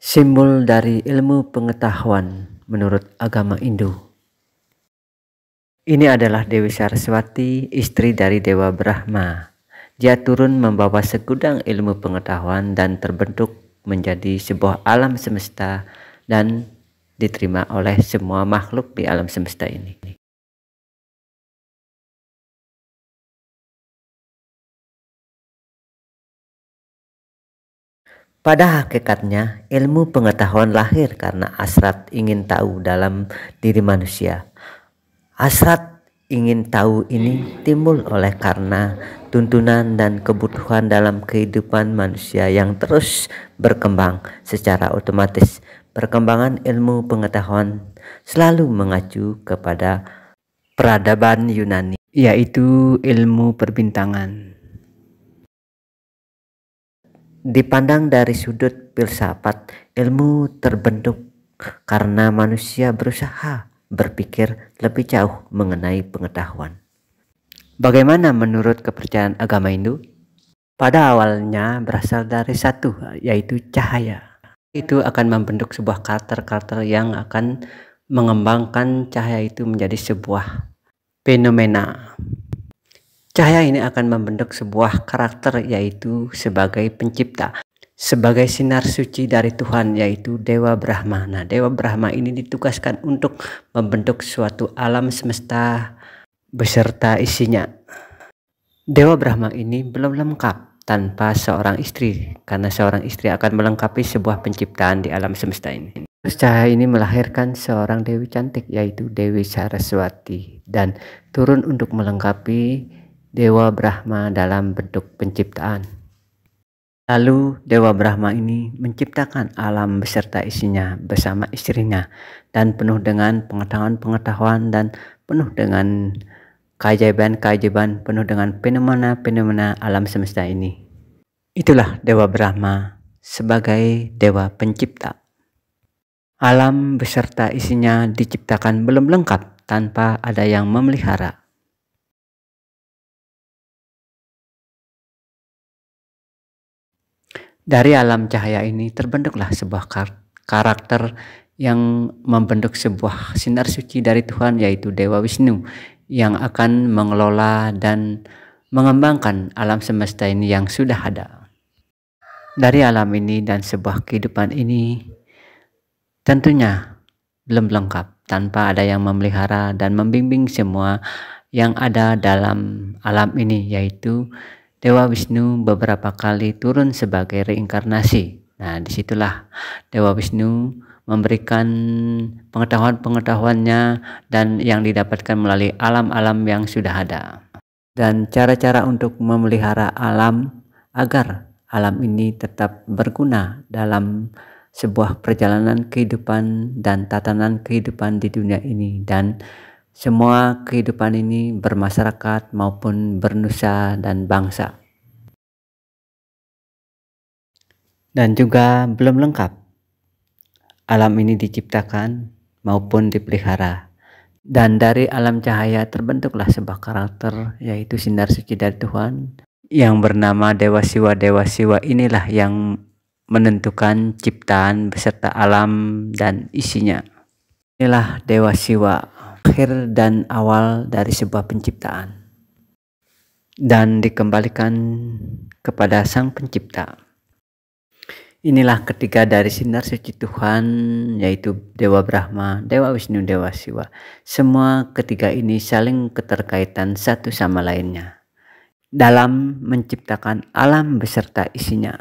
Simbol dari ilmu pengetahuan menurut agama Hindu. Ini adalah Dewi Saraswati, istri dari Dewa Brahma. Dia turun membawa segudang ilmu pengetahuan dan terbentuk menjadi sebuah alam semesta dan diterima oleh semua makhluk di alam semesta ini. Pada hakikatnya, ilmu pengetahuan lahir karena hasrat ingin tahu dalam diri manusia. Hasrat ingin tahu ini timbul oleh karena tuntunan dan kebutuhan dalam kehidupan manusia yang terus berkembang secara otomatis. Perkembangan ilmu pengetahuan selalu mengacu kepada peradaban Yunani, yaitu ilmu perbintangan. Dipandang dari sudut filsafat, ilmu terbentuk karena manusia berusaha berpikir lebih jauh mengenai pengetahuan. Bagaimana menurut kepercayaan agama Hindu? Pada awalnya berasal dari satu, yaitu cahaya. Itu akan membentuk sebuah karakter-karakter yang akan mengembangkan cahaya itu menjadi sebuah fenomena. Cahaya ini akan membentuk sebuah karakter, yaitu sebagai pencipta, sebagai sinar suci dari Tuhan, yaitu Dewa Brahma. Nah, Dewa Brahma ini ditugaskan untuk membentuk suatu alam semesta beserta isinya. Dewa Brahma ini belum lengkap tanpa seorang istri, karena seorang istri akan melengkapi sebuah penciptaan di alam semesta ini. Terus cahaya ini melahirkan seorang dewi cantik, yaitu Dewi Saraswati, dan turun untuk melengkapi Dewa Brahma dalam bentuk penciptaan. Lalu Dewa Brahma ini menciptakan alam beserta isinya bersama istrinya, dan penuh dengan pengetahuan-pengetahuan dan penuh dengan keajaiban-keajaiban, penuh dengan fenomena-fenomena alam semesta ini. Itulah Dewa Brahma sebagai dewa pencipta. Alam beserta isinya diciptakan belum lengkap tanpa ada yang memelihara. Dari alam cahaya ini terbentuklah sebuah karakter yang membentuk sebuah sinar suci dari Tuhan, yaitu Dewa Wisnu, yang akan mengelola dan mengembangkan alam semesta ini yang sudah ada. Dari alam ini dan sebuah kehidupan ini tentunya belum lengkap tanpa ada yang memelihara dan membimbing semua yang ada dalam alam ini, yaitu Dewa Wisnu beberapa kali turun sebagai reinkarnasi. Nah, disitulah Dewa Wisnu memberikan pengetahuan-pengetahuannya dan yang didapatkan melalui alam-alam yang sudah ada. Dan cara-cara untuk memelihara alam agar alam ini tetap berguna dalam sebuah perjalanan kehidupan dan tatanan kehidupan di dunia ini, dan semua kehidupan ini bermasyarakat maupun bernusa dan bangsa. Dan juga belum lengkap alam ini diciptakan maupun dipelihara. Dan dari alam cahaya terbentuklah sebuah karakter, yaitu sinar suci dari Tuhan yang bernama Dewa Siwa. Dewa Siwa inilah yang menentukan ciptaan beserta alam dan isinya. Inilah Dewa Siwa, akhir dan awal dari sebuah penciptaan, dan dikembalikan kepada Sang Pencipta. Inilah ketiga dari sinar suci Tuhan, yaitu Dewa Brahma, Dewa Wisnu, Dewa Siwa. Semua ketiga ini saling keterkaitan satu sama lainnya dalam menciptakan alam beserta isinya.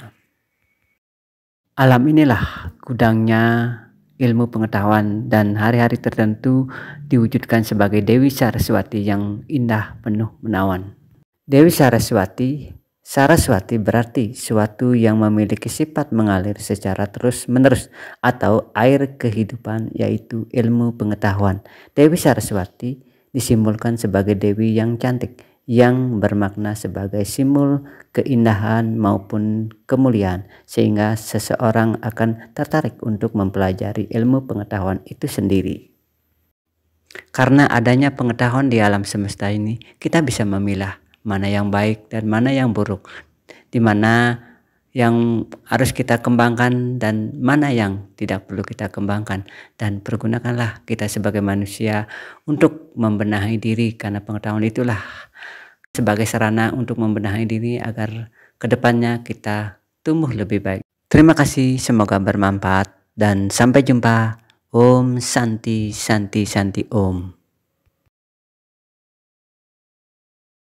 Alam inilah gudangnya ilmu pengetahuan, dan hari-hari tertentu diwujudkan sebagai Dewi Saraswati yang indah penuh menawan. Dewi Saraswati, Saraswati berarti suatu yang memiliki sifat mengalir secara terus-menerus atau air kehidupan, yaitu ilmu pengetahuan. Dewi Saraswati disimbolkan sebagai dewi yang cantik, yang bermakna sebagai simbol keindahan maupun kemuliaan, sehingga seseorang akan tertarik untuk mempelajari ilmu pengetahuan itu sendiri. Karena adanya pengetahuan di alam semesta ini, kita bisa memilah mana yang baik dan mana yang buruk, di mana yang harus kita kembangkan dan mana yang tidak perlu kita kembangkan, dan pergunakanlah kita sebagai manusia untuk membenahi diri, karena pengetahuan itulah sebagai sarana untuk membenahi diri agar kedepannya kita tumbuh lebih baik. Terima kasih, semoga bermanfaat dan sampai jumpa. Om Santi Santi Santi Om.